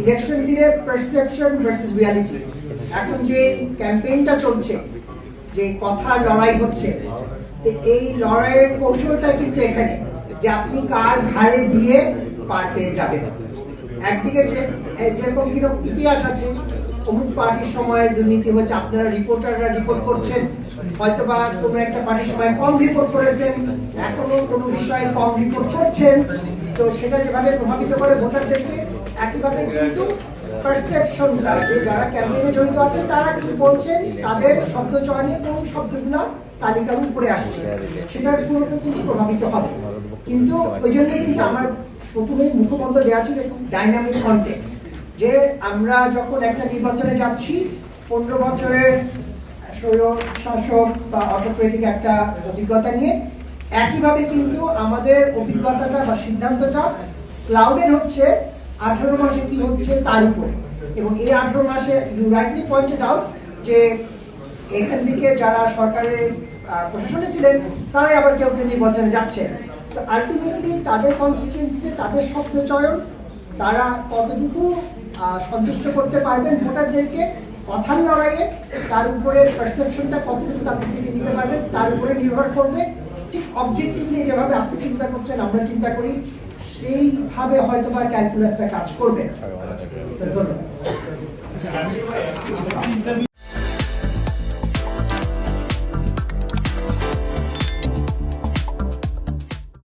Election দিনে perception versus reality, এখন যে ক্যাম্পেইনটা চলছে, যে কথার লড়াই হচ্ছে, এই লড়াইয়ের কৌশলটা কিন্তু এখানে যে আপনি কার ঘাড়ে দিয়ে পার পেয়ে যাবেন। একদিকে যেরকম কিরকম ইতিহাস আছে, অমুক পার্টির সময় দুর্নীতি হচ্ছে, আপনারা রিপোর্টাররা রিপোর্ট করছেন, হয়তোবা কোনো একটা পার্টির সময় কম রিপোর্ট করেছেন, এখনো কোনো বিষয়ে কম রিপোর্ট করছেন, তো সেটা যেভাবে প্রভাবিত করে ভোটারদেরকে, একইভাবে কিন্তু পারসেপশনটা, যে যারা ক্যাম্পেইনে জড়িত আছেন তারা কি বলছেন, তাদের শব্দ চয়নে কোন শব্দগুলো তালিকার উপরে আসছে, সেটার পুরোটা কিন্তু প্রভাবিত হবে। কিন্তু ওই জন্য কিন্তু আমার প্রথমেই মুখবন্ধ দেওয়া ছিল ডাইনামিক কনটেক্সট, যে আমরা যখন একটা নির্বাচনে যাচ্ছি 15 বছরের শাসক বা অটোক্রেটিক একটা অভিজ্ঞতা নিয়ে, একইভাবে কিন্তু আমাদের অভিজ্ঞতাটা বা সিদ্ধান্তটা ক্লাউডেড হচ্ছে 18 মাসে কি হচ্ছে তার উপরে। এবং এই 18 মাসে ইউ রাইটলি পয়েন্টেড আউট যে এখান থেকে যারা সরকারের প্রশাসনে ছিলেন তারাই আবার কেউ কেউ নির্বাচনে যাচ্ছে। তো আলটিমেটলি তাদের কনস্টিটিউয়েন্সি, তাদের শব্দ চয়ন, তারা কতটুকু সন্তুষ্ট করতে পারবেন ভোটারদেরকে কথার লড়াইয়ে, তার উপরে পারসেপশনটা কতটুকু তাদের থেকে নিতে পারবেন তার উপরে নির্ভর করবে। ঠিক অবজেক্টিভলি যেভাবে আপনি চিন্তা করছেন আমরা চিন্তা করি, সেইভাবে হয়তো বা ক্যালকুলাসটা কাজ করবে। ধন্যবাদ।